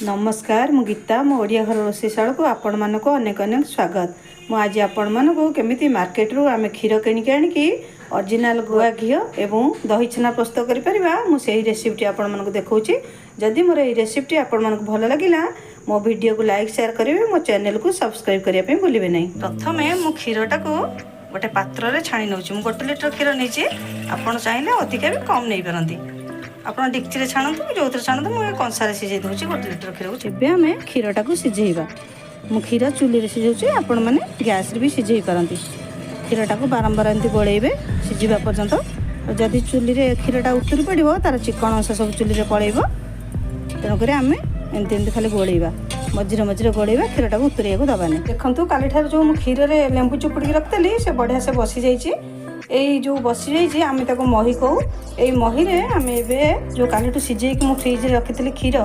नमस्कार मु गीता मो ओडिया घर रोषेशाला को आपण मानक अनेक अनेक स्वागत। मु आज आपण मानक केमिति मार्केट रू आमे क्षीर किणिक आनिकी ओरिजिनल गुआ घी एवं दही छेना प्रस्तुत करि परिबा मु सेही रेसिपी आपण मानक देखौची। जदि मोर एही रेसिपी आपण मानक भल लागिला मो वीडियो को लाइक शेयर करिवे, मो चैनल को सब्सक्राइब करिया पे भूलिबे नै। प्रथमे मु क्षीरटा को गोटे पात्र रे छाणी नउची। मु 1 लिटर क्षीर नेची, आपण चाहिले अधिका भी कम नै परंती। आपण डिक्ची रे छाणंतु जो थरे छाणंतु मु कंसारे सिझे दउची 1 लिटर क्षीर को। एबे हमें क्षीरटा को सिझेइबा। मु क्षीर चुली रे सिझौची, आपण माने गैस रे भी सिझेइ परंती। क्षीरटा को बारंबार एंती गोळेइबे सिझिबा पर्यंत। जदि चुली रे क्षीरटा उतरी पड़िबो तार चिकन अंश सब चुली रे पळेइबो। तेनो करे हमें एंती एंती खाली गोळेइबा, मझिरे मझिरे गोळेइबा, क्षीरटा को उतरिया को दबानी। देखंतु काली ठार जो मु क्षीर रे लेंबू चुपुड़ी रखतली से बढ़िया से बसी जाईची। एई जो बसी जाईची आमे ताको मही कहू। एई मही रे आमे एबे जो कालीटू सिझेई कि मु फ्रिज रे रखितली क्षीर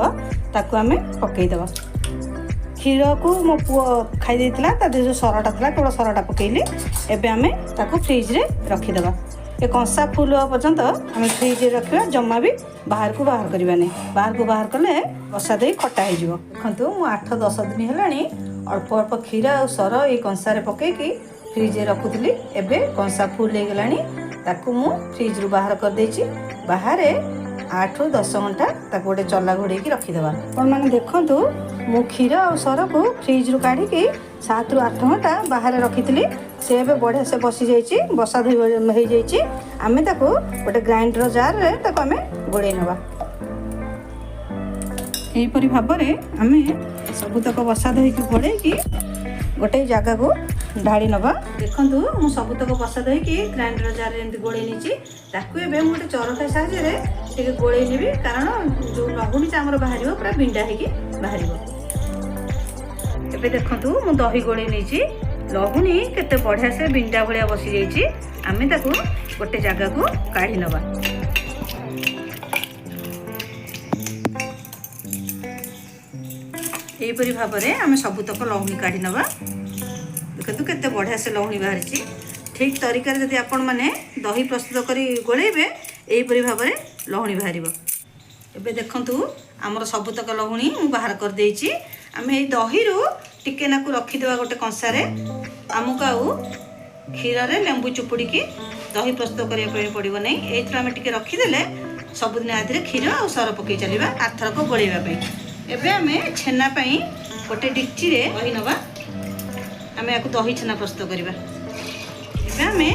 ताको आमे पकेई देबा। क्षीर को मो पुओ खाई देइतला, ता दे जो सरटा थला केवल सरटा पकेइली। एबे आमे ताको फ्रिज रे रखि देबा। ए कंसा फुल हो पर्यंत आमे फ्रिज रे रखिबा, जम्मा भी बाहर को बाहर करबा नै। बाहर को बाहर करले बसा देई खट्टा हे जिवो। देखंतु मु 8-10 दिन हेलानी अल्प अल्प क्षीर आ सर ए कंसा रे पकेई कि फ्रिज रे रखुतली। एबे कंसा फुल हे गेलानी, ताकू मु फ्रिज रु बाहर कर देइची। बाहर 8-10 घंटा ताकू गोटे चला घोड़े की रखिदेबा। आपण माने देखंतु मु क्षीर और सर को फ्रिज रु काढ़ी की 7-8 घंटा बाहर रखितली। से एबे बढ़िया से बसी जाइची, बसा धोई हो जाइची। आमे ताकू गोटे ग्राइंडर जार रे ताकू आमे गोड़े नबा। एही परि भाबरे आमे सब तक बसा धोई की गोड़े की गोटे जगह को ढाड़ी नबा। देखंतु मु सब तक बसा धोई की ग्राइंडर जार रे एंती गोड़े नीची। ताकू एबे मु गोटे चरखा साहाय्य रे टिके गोड़े नेबी, कारण जो लहुनी चा हमर बाहरिबो पूरा बिंडा हेकी बाहरिबो। एबे देखंतु मु दही गोड़े नीची। लहुनी केते बढ़िया से बिंडा भलिया बसी जाईची। आमे ताकू गोटे जगह को काढ़ी नबा। एही परि भाबरे आमे सब तक लहुनी काढ़ी नबा। देखंतु केते बढ़िया से लहुनी बाहरिची। ठीक तरीका रे यदि आपण माने दही प्रस्तुत करी गोळेबे एही परि भाबरे लहुनी बाहरिबो। एबे देखंतु हमर सब तक लहुनी मु बाहर कर देइची। आमे एही दही रु टिके नाकू रखि देबा गोटे कंसा रे। आमुक आउ क्षीर रे लेंबू चुपुड़ी की दही प्रस्तुत करिया पे पड़िबो नै। एथरा आमे टिके रखि देले सब दिन आदिरे क्षीर आ सर पकई चलिबा आथर को गोळेबा पे। एबे आमे छेना पई गोटे डिक्ची रे दही नबा। आमे याकू दही छेना प्रस्तुत करिबा। एबे आमे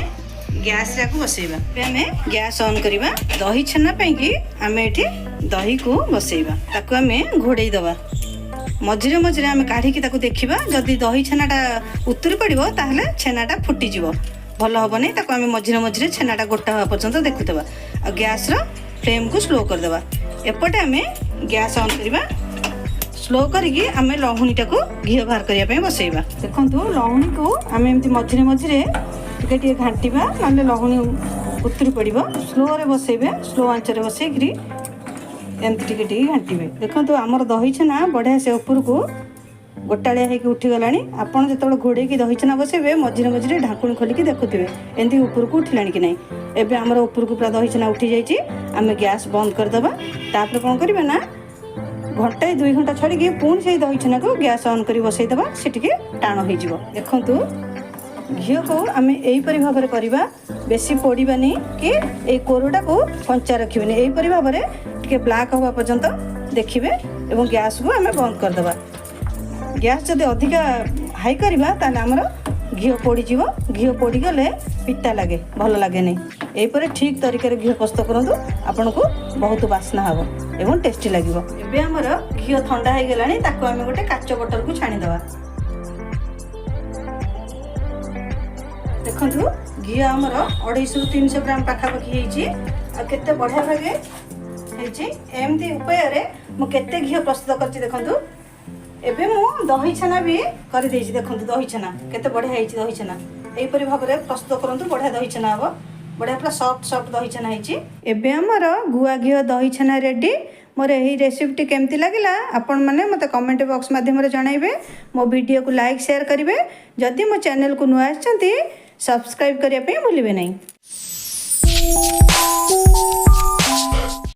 गैस रे को बसेइबा। एबे आमे गैस ऑन करिबा। दही छेना पई की आमे एठी दही को बसेइबा। ताकू आमे घोड़ेई दबा। मझिरे मझिरे आमे काढ़ी की ताकू देखिबा। जदि दही छेनाटा उतरी पड़िबो ताहले छेनाटा फुटी जिवो, भल होबो नै। ताकू आमे मझिरे मझिरे छेनाटा गोटा होवा पर्यंत देखुतबा। आ गैस रो फ्लेम को स्लो कर देबा। एपटे आमे गैस ऑन करिबा। स्लो करिकी आमे लहुनीटा को घी बाहर करिया पे बसेइबा। देखंतु लहुनी को आमे एमती मझिरे मझिरे टिके टिके घांटीबा, नले लहुनी उतरी पड़िबो। स्लो रे बसेइबे, स्लो आंच रे बसेइकरी एमती टिके टिके घांटीबे। देखंतु हमर दही छेना बढ़िया से ऊपर को गोटालिया हेकी उठी गलानी। आपण जेतबे घोड़े की दही छेना बसेबे मझिरे मझिरे ढाकुणी खोली की देखुथिबे एंती ऊपर को उठिलानी कि नै। एबे हमर ऊपर को पूरा दही छेना उठी जाईची। आमे गैस बंद कर दबा। तापर कोन करिबे ना घंटा 2 घंटा छड़ी के पुन से दही छेना को गैस ऑन करी बसई दबा। से टिके टाण होई जिवो। देखंतु घी को आमे एही परि भाबरे करबा। बेसी पोड़ीबानी कि ए कोरोटा को कंचा रखिबेनी। एही परि भाबरे टिके ब्लैक होबा पर्यंत देखिबे एवं गैस को आमे बंद कर दबा। गैस जदि अधिका हाई करबा ताले हमर घी पोड़ी जिवो। घी पोड़ी गले पिता लागे, भल लागे नै। एही परि ठीक तरीका रे घी प्रस्तुत करंतु, आपन को बहुत वासना हबो एवं टेस्टी लागिवो। एबे हमर घी ठंडा हे गेलानी, ताको आमे गोटे काचो बोतल को छाणी दबा। देखंतु घी हमर 250-300 ग्राम पाखा पाखी हेची। आ केते बढ़िया लागे हेची। एमती उपाय रे मु केते घी प्रस्तुत करची। देखंतु एबे मु दही छेना भी करि देइची। देखंतु दही छेना केते बढ़िया हेची। दही छेना एही परि भाबरे प्रस्तुत करंतु, बढ़िया दही छेना हबो। बढ़िया पूरा सॉफ्ट सॉफ्ट दही छेना हेची। एबे हमर गुआ घी दही छेना रेडी। मोर यही रेसिपी केमती लगिला आपण माने मते कमेंट बॉक्स माध्यम रे जणाइबे। मो वीडियो को लाइक शेयर करिवे। जदि मो चैनल को नुआ आछंती सब्सक्राइब करिया पे भूलिबे नहीं।